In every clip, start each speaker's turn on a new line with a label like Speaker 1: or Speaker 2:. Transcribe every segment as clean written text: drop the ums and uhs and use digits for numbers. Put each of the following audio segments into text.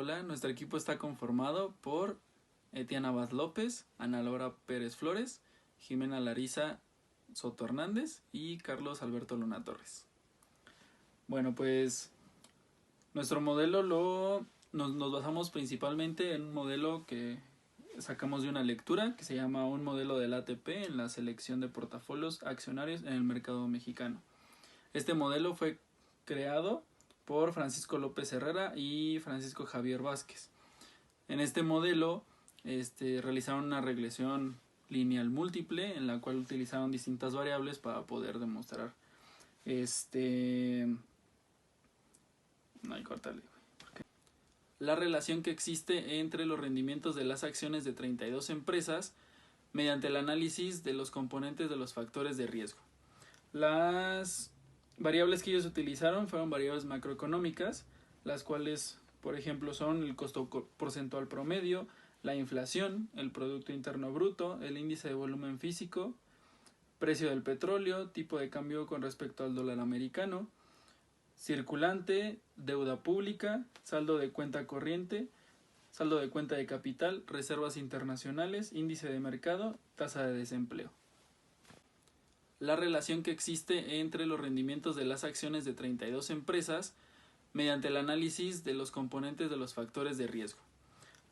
Speaker 1: Hola, nuestro equipo está conformado por Etiana Abad López, Ana Laura Pérez Flores, Jimena Larisa Soto Hernández y Carlos Alberto Luna Torres. Bueno, pues nuestro modelo nos basamos principalmente en un modelo que sacamos de una lectura que se llama Un modelo del ATP en la selección de portafolios accionarios en el mercado mexicano. Este modelo fue creado por Francisco López Herrera y Francisco Javier Vázquez. En este modelo realizaron una regresión lineal múltiple en la cual utilizaron distintas variables para poder demostrar la relación que existe entre los rendimientos de las acciones de 32 empresas mediante el análisis de los componentes de los factores de riesgo. Las variables que ellos utilizaron fueron variables macroeconómicas, las cuales, por ejemplo, son el costo porcentual promedio, la inflación, el Producto Interno Bruto, el índice de volumen físico, precio del petróleo, tipo de cambio con respecto al dólar americano, circulante, deuda pública, saldo de cuenta corriente, saldo de cuenta de capital, reservas internacionales, índice de mercado, tasa de desempleo. La relación que existe entre los rendimientos de las acciones de 32 empresas mediante el análisis de los componentes de los factores de riesgo.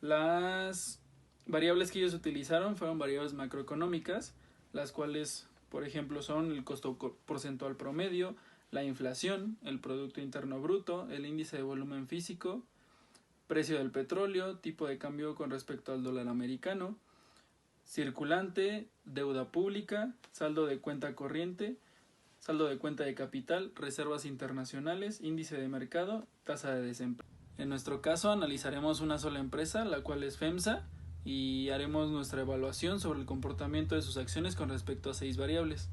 Speaker 1: Las variables que ellos utilizaron fueron variables macroeconómicas, las cuales, por ejemplo, son el costo porcentual promedio, la inflación, el Producto Interno Bruto, el índice de volumen físico, precio del petróleo, tipo de cambio con respecto al dólar americano, circulante, deuda pública, saldo de cuenta corriente, saldo de cuenta de capital, reservas internacionales, índice de mercado, tasa de desempleo. En nuestro caso analizaremos una sola empresa, la cual es FEMSA, y haremos nuestra evaluación sobre el comportamiento de sus acciones con respecto a 6 variables.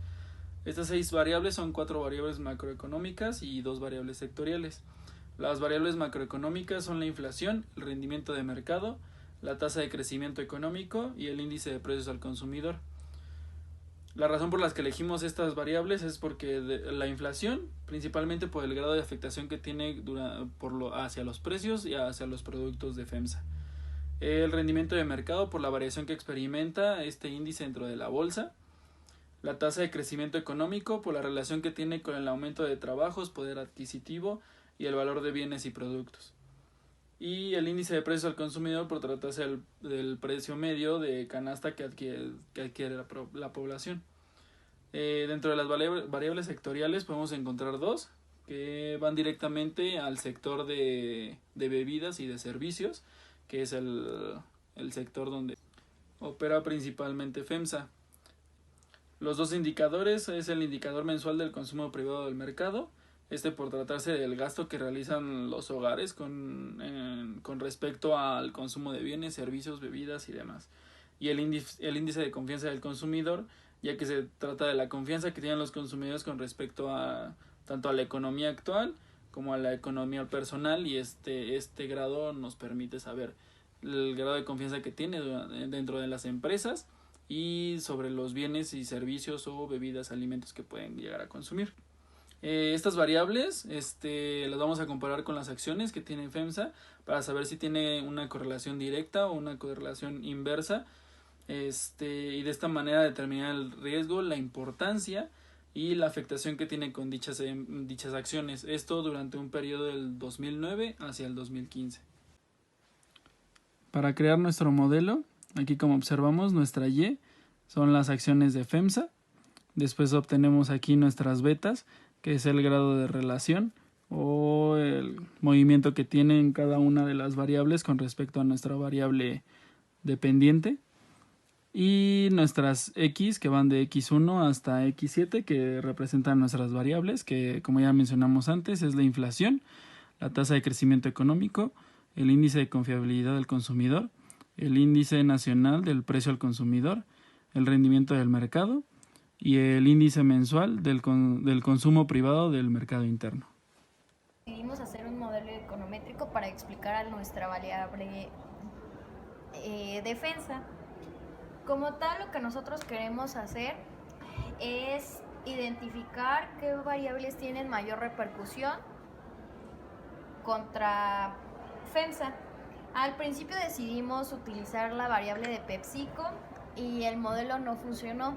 Speaker 1: Estas 6 variables son 4 variables macroeconómicas y 2 variables sectoriales. Las variables macroeconómicas son la inflación, el rendimiento de mercado, la tasa de crecimiento económico y el índice de precios al consumidor. La razón por la que elegimos estas variables es porque la inflación, principalmente por el grado de afectación que tiene hacia los precios y hacia los productos de FEMSA. El rendimiento de mercado por la variación que experimenta este índice dentro de la bolsa. La tasa de crecimiento económico por la relación que tiene con el aumento de trabajos, poder adquisitivo y el valor de bienes y productos. Y el índice de precios al consumidor por tratarse del precio medio de canasta que adquiere la población. Dentro de las variables sectoriales podemos encontrar 2 que van directamente al sector de bebidas y de servicios, que es el sector donde opera principalmente FEMSA. Los 2 indicadores es el indicador mensual del consumo privado del mercado, por tratarse del gasto que realizan los hogares con respecto al consumo de bienes, servicios, bebidas y demás. Y el índice de confianza del consumidor, ya que se trata de la confianza que tienen los consumidores con respecto a tanto a la economía actual como a la economía personal, y este grado nos permite saber el grado de confianza que tiene dentro de las empresas y sobre los bienes y servicios o bebidas, alimentos que pueden llegar a consumir. Estas variables las vamos a comparar con las acciones que tiene FEMSA para saber si tiene una correlación directa o una correlación inversa, y de esta manera determinar el riesgo, la importancia y la afectación que tiene con dichas acciones. Esto durante un periodo del 2009 hacia el 2015. Para crear nuestro modelo, aquí como observamos, nuestra Y son las acciones de FEMSA. Después obtenemos aquí nuestras betas, que es el grado de relación o el movimiento que tiene en cada una de las variables con respecto a nuestra variable dependiente. Y nuestras X, que van de X1 hasta X7, que representan nuestras variables, que como ya mencionamos antes es la inflación, la tasa de crecimiento económico, el índice de confiabilidad del consumidor, el índice nacional del precio al consumidor, el rendimiento del mercado y el índice mensual del consumo privado del mercado interno.
Speaker 2: Decidimos hacer un modelo econométrico para explicar a nuestra variable defensa. Como tal, lo que nosotros queremos hacer es identificar qué variables tienen mayor repercusión contra FEMSA. Al principio decidimos utilizar la variable de PepsiCo y el modelo no funcionó.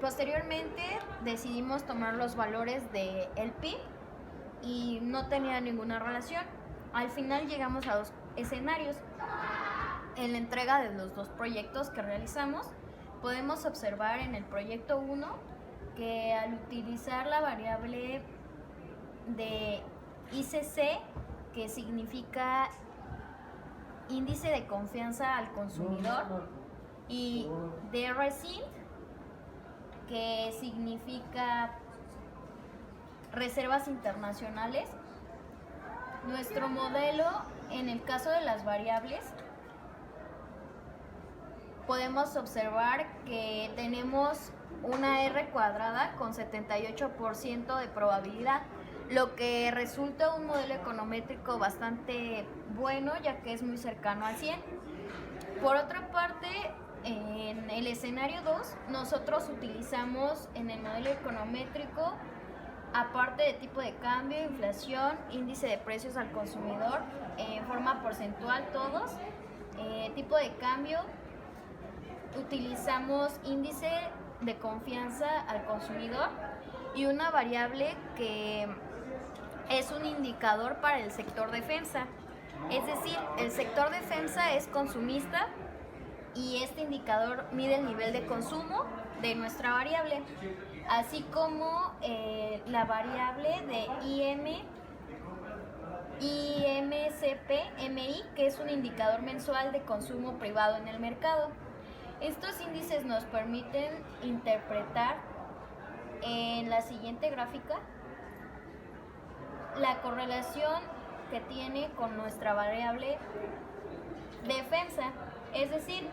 Speaker 2: Posteriormente decidimos tomar los valores del PIB y no tenía ninguna relación. Al final llegamos a dos escenarios. En la entrega de los dos proyectos que realizamos, podemos observar en el proyecto 1 que al utilizar la variable de ICC, que significa índice de confianza al consumidor, y DRCINT, que significa reservas internacionales, nuestro modelo, en el caso de las variables, podemos observar que tenemos una R cuadrada con 78% de probabilidad, lo que resulta un modelo econométrico bastante bueno, ya que es muy cercano al 100. Por otra parte, en el escenario 2, nosotros utilizamos en el modelo econométrico, aparte de tipo de cambio, inflación, índice de precios al consumidor, en forma porcentual todos, tipo de cambio, utilizamos índice de confianza al consumidor y una variable que es un indicador para el sector defensa. Es decir, el sector defensa es consumista y este indicador mide el nivel de consumo de nuestra variable, así como la variable de IMCP-MI, que es un indicador mensual de consumo privado en el mercado. Estos índices nos permiten interpretar en la siguiente gráfica la correlación que tiene con nuestra variable defensa. Es decir,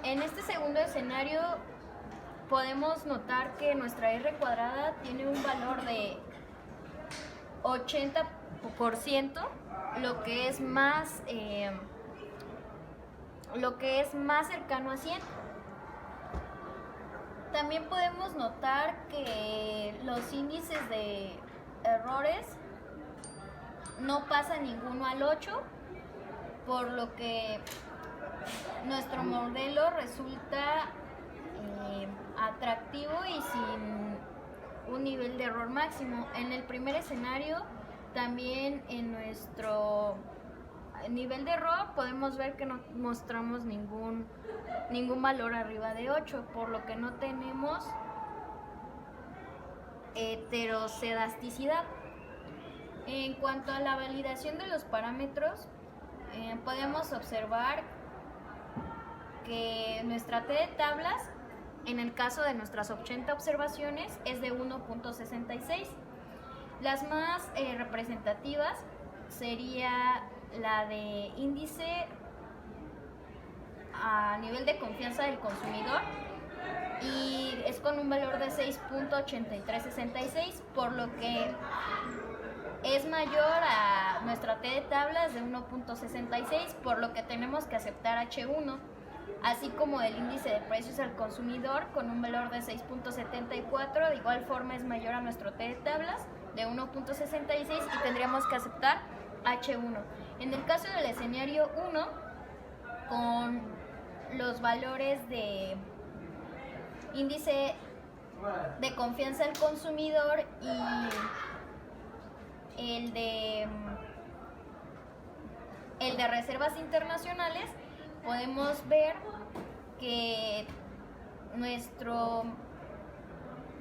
Speaker 2: en este segundo escenario podemos notar que nuestra R cuadrada tiene un valor de 80%, lo que es más cercano a 100. También podemos notar que los índices de errores no pasan ninguno al 8, por lo que nuestro modelo resulta atractivo y sin un nivel de error máximo. En el primer escenario, también en nuestro nivel de error podemos ver que no mostramos ningún valor arriba de 8, por lo que no tenemos heterocedasticidad. En cuanto a la validación de los parámetros, podemos observar que nuestra T de tablas, en el caso de nuestras 80 observaciones, es de 1.66. Las más representativas sería la de índice a nivel de confianza del consumidor y es con un valor de 6.8366, por lo que es mayor a nuestra T de tablas de 1.66, por lo que tenemos que aceptar H1, así como el índice de precios al consumidor con un valor de 6.74, de igual forma es mayor a nuestro T de tablas de 1.66 y tendríamos que aceptar H1. En el caso del escenario 1, con los valores de índice de confianza al consumidor y el de reservas internacionales, podemos ver que nuestro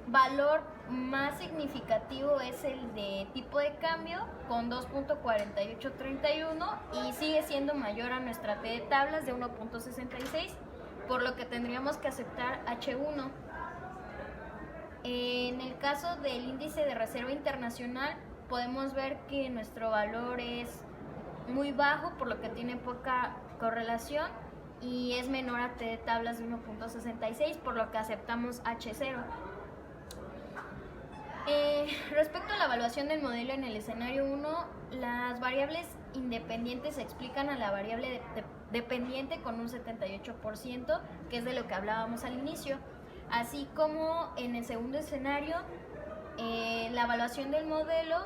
Speaker 2: valor más significativo es el de tipo de cambio con 2.4831 y sigue siendo mayor a nuestra T de tablas de 1.66, por lo que tendríamos que aceptar H1. En el caso del índice de reserva internacional, podemos ver que nuestro valor es muy bajo, por lo que tiene poca correlación y es menor a T de tablas de 1.66, por lo que aceptamos H0. Respecto a la evaluación del modelo en el escenario 1, las variables independientes se explican a la variable dependiente con un 78%, que es de lo que hablábamos al inicio. Así como en el segundo escenario, la evaluación del modelo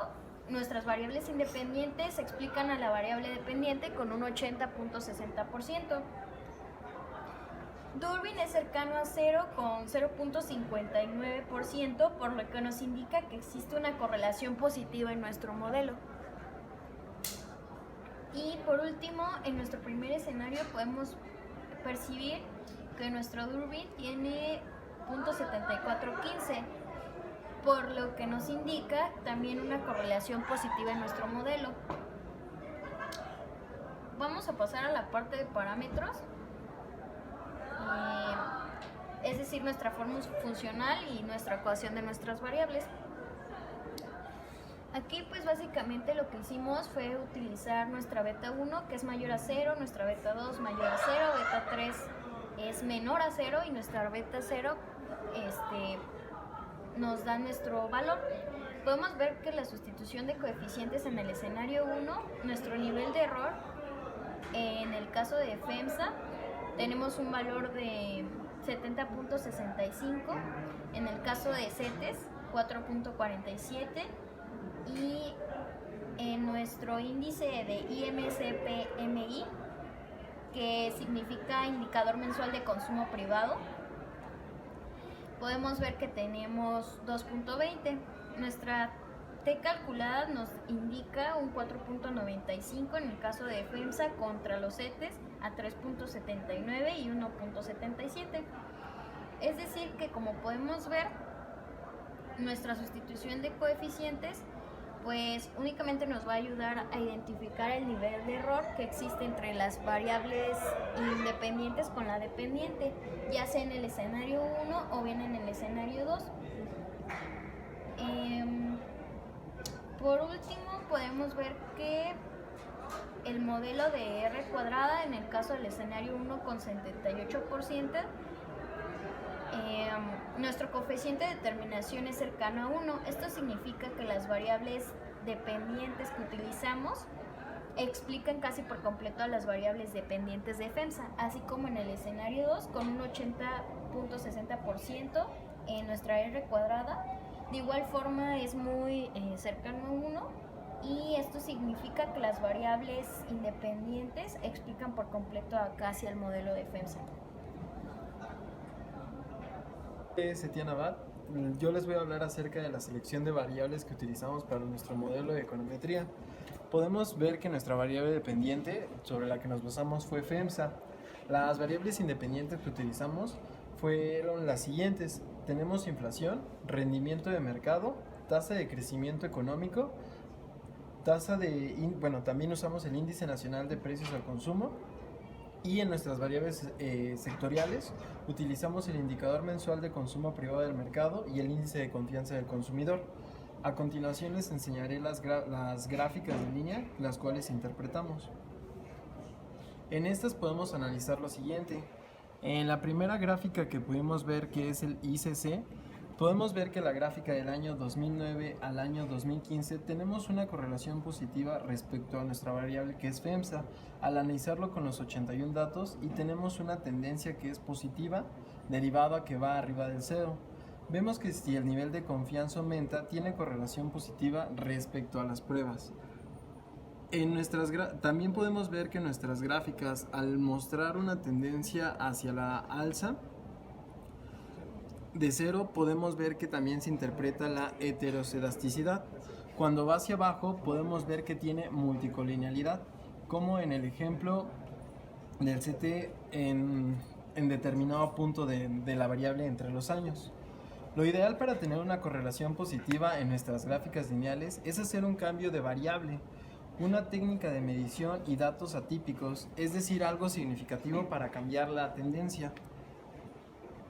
Speaker 2: nuestras variables independientes explican a la variable dependiente con un 80.60%. Durbin es cercano a 0 con 0.59%, por lo que nos indica que existe una correlación positiva en nuestro modelo. Y por último, en nuestro primer escenario podemos percibir que nuestro Durbin tiene 0.7415, por lo que nos indica también una correlación positiva en nuestro modelo. Vamos a pasar a la parte de parámetros, es decir, nuestra fórmula funcional y nuestra ecuación de nuestras variables. Aquí pues básicamente lo que hicimos fue utilizar nuestra beta 1, que es mayor a 0, nuestra beta 2 mayor a 0, beta 3 es menor a 0 y nuestra beta 0 nos da nuestro valor. Podemos ver que la sustitución de coeficientes en el escenario 1, nuestro nivel de error, en el caso de FEMSA, tenemos un valor de 70.65, en el caso de CETES 4.47 y en nuestro índice de IMSP-MI, que significa indicador mensual de consumo privado, podemos ver que tenemos 2.20. Nuestra T calculada nos indica un 4.95 en el caso de FEMSA contra los CETES a 3.79 y 1.77. Es decir que, como podemos ver, nuestra sustitución de coeficientes pues únicamente nos va a ayudar a identificar el nivel de error que existe entre las variables independientes con la dependiente, ya sea en el escenario 1 o bien en el escenario 2. Por último, podemos ver que el modelo de R cuadrada, en el caso del escenario 1 con 78%, nuestro coeficiente de determinación es cercano a 1. Esto significa que las variables dependientes que utilizamos explican casi por completo a las variables dependientes de FEMSA, así como en el escenario 2 con un 80.60% en nuestra R cuadrada. De igual forma es muy cercano a 1, y esto significa que las variables independientes explican por completo a casi el modelo de FEMSA.
Speaker 3: Setién Abad, yo les voy a hablar acerca de la selección de variables que utilizamos para nuestro modelo de econometría. Podemos ver que nuestra variable dependiente sobre la que nos basamos fue FEMSA. Las variables independientes que utilizamos fueron las siguientes: tenemos inflación, rendimiento de mercado, tasa de crecimiento económico, también usamos el índice nacional de precios al consumo. Y en nuestras variables sectoriales utilizamos el indicador mensual de consumo privado del mercado y el índice de confianza del consumidor. A continuación les enseñaré las gráficas de línea, las cuales interpretamos. En estas podemos analizar lo siguiente. En la primera gráfica que pudimos ver, que es el ICC, podemos ver que la gráfica del año 2009 al año 2015 tenemos una correlación positiva respecto a nuestra variable que es FEMSA al analizarlo con los 81 datos, y tenemos una tendencia que es positiva derivada a que va arriba del cero. Vemos que si el nivel de confianza aumenta, tiene correlación positiva respecto a las pruebas. También podemos ver que nuestras gráficas, al mostrar una tendencia hacia la alza de 0, podemos ver que también se interpreta la heteroscedasticidad. Cuando va hacia abajo, podemos ver que tiene multicolinealidad, como en el ejemplo del CT en determinado punto de la variable entre los años. Lo ideal para tener una correlación positiva en nuestras gráficas lineales es hacer un cambio de variable, una técnica de medición y datos atípicos, es decir, algo significativo para cambiar la tendencia.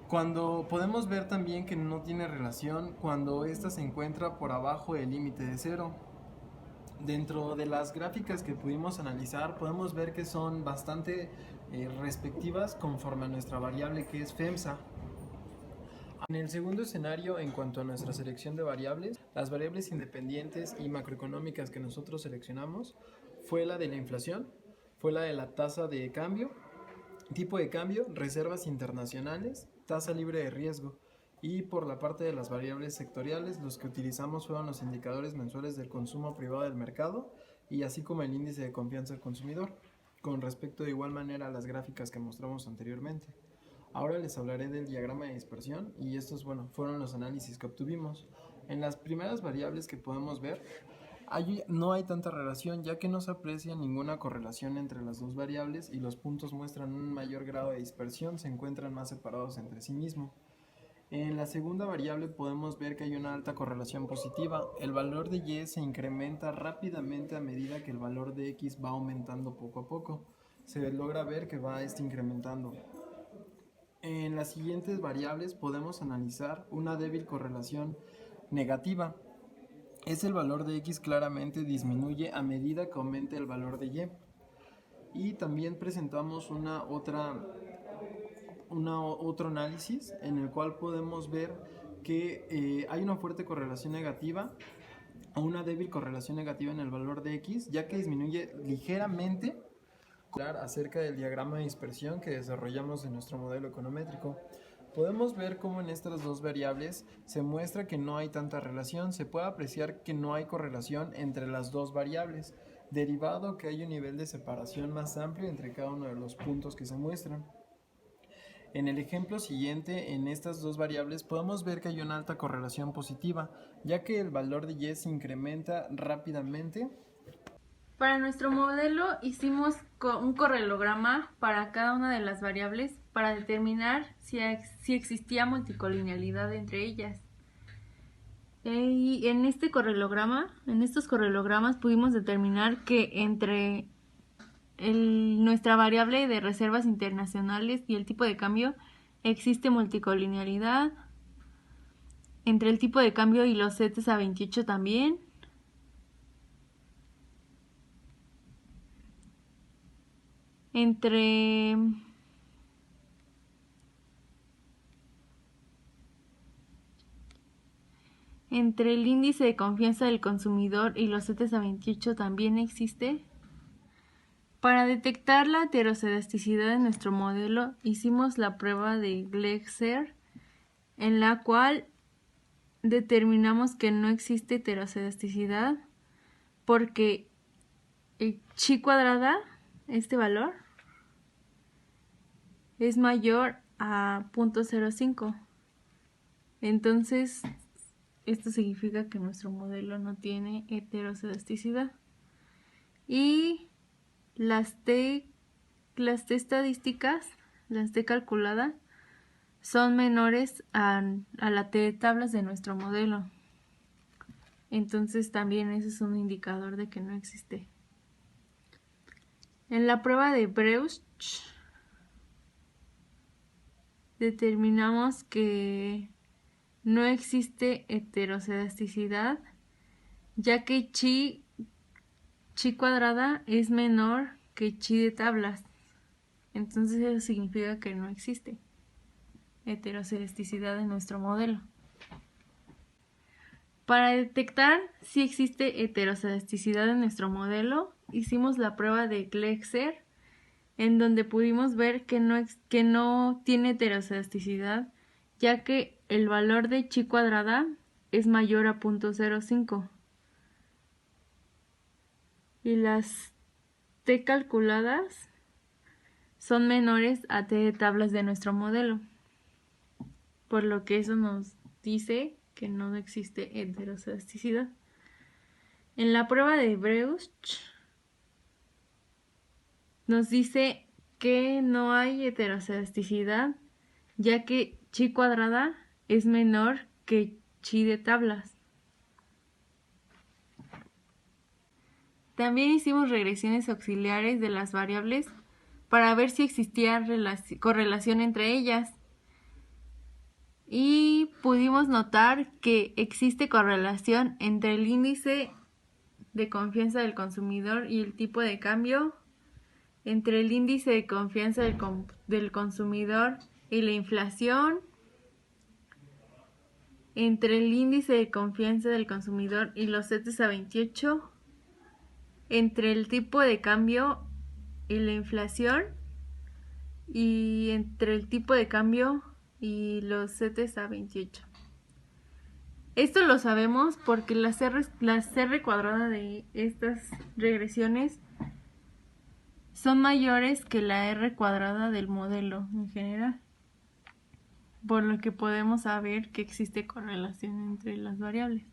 Speaker 3: Cuando podemos ver también que no tiene relación cuando ésta se encuentra por abajo del límite de 0. Dentro de las gráficas que pudimos analizar, podemos ver que son bastante respectivas conforme a nuestra variable que es FEMSA. En el segundo escenario, en cuanto a nuestra selección de variables, las variables independientes y macroeconómicas que nosotros seleccionamos fue la de la inflación, fue la de la tasa de cambio, tipo de cambio, reservas internacionales, tasa libre de riesgo. Y por la parte de las variables sectoriales, los que utilizamos fueron los indicadores mensuales del consumo privado del mercado y así como el índice de confianza del consumidor, con respecto de igual manera a las gráficas que mostramos anteriormente. Ahora les hablaré del diagrama de dispersión y estos, fueron los análisis que obtuvimos. En las primeras variables que podemos ver, no hay tanta relación, ya que no se aprecia ninguna correlación entre las dos variables y los puntos muestran un mayor grado de dispersión, se encuentran más separados entre sí mismos. En la segunda variable podemos ver que hay una alta correlación positiva. El valor de Y se incrementa rápidamente a medida que el valor de X va aumentando poco a poco. Se logra ver que va incrementando. En las siguientes variables podemos analizar una débil correlación negativa. Es el valor de X claramente disminuye a medida que aumente el valor de Y. Y también presentamos otro análisis en el cual podemos ver que hay una fuerte correlación negativa o una débil correlación negativa en el valor de X, ya que disminuye ligeramente acerca del diagrama de dispersión que desarrollamos en nuestro modelo econométrico. Podemos ver cómo en estas dos variables se muestra que no hay tanta relación, se puede apreciar que no hay correlación entre las dos variables, derivado que hay un nivel de separación más amplio entre cada uno de los puntos que se muestran. En el ejemplo siguiente, en estas dos variables podemos ver que hay una alta correlación positiva, ya que el valor de Y se incrementa rápidamente.
Speaker 4: Para nuestro modelo hicimos un correlograma para cada una de las variables para determinar si existía multicolinealidad entre ellas. Y en estos correlogramas pudimos determinar que entre nuestra variable de reservas internacionales y el tipo de cambio existe multicolinealidad. Entre el tipo de cambio y los CETES a 28 también. Entre el índice de confianza del consumidor y los CETES a 28 también existe. Para detectar la heteroscedasticidad de nuestro modelo, hicimos la prueba de Gleiser, en la cual determinamos que no existe heteroscedasticidad porque chi cuadrada, este valor, es mayor a 0.05. Entonces, esto significa que nuestro modelo no tiene heteroscedasticidad. Y las T estadísticas, las T calculada, son menores a la T de tablas de nuestro modelo. Entonces también ese es un indicador de que no existe. En la prueba de Breusch determinamos que no existe heteroscedasticidad, ya que chi cuadrada es menor que chi de tablas. Entonces eso significa que no existe heteroscedasticidad en nuestro modelo. Para detectar si existe heteroscedasticidad en nuestro modelo, hicimos la prueba de Gleiser, en donde pudimos ver que no tiene heteroscedasticidad, ya que el valor de chi cuadrada es mayor a 0.05. Y las T calculadas son menores a T de tablas de nuestro modelo, por lo que eso nos dice que no existe heteroscedasticidad. En la prueba de Breusch nos dice que no hay heteroscedasticidad, ya que chi cuadrada es menor que chi de tablas. También hicimos regresiones auxiliares de las variables para ver si existía correlación entre ellas. Y pudimos notar que existe correlación entre el índice de confianza del consumidor y el tipo de cambio, entre el índice de confianza del consumidor y la inflación, entre el índice de confianza del consumidor y los CETES a 28, entre el tipo de cambio y la inflación, y entre el tipo de cambio y los CTs a 28. Esto lo sabemos porque la R cuadrada de estas regresiones son mayores que la R cuadrada del modelo en general, por lo que podemos saber que existe correlación entre las variables.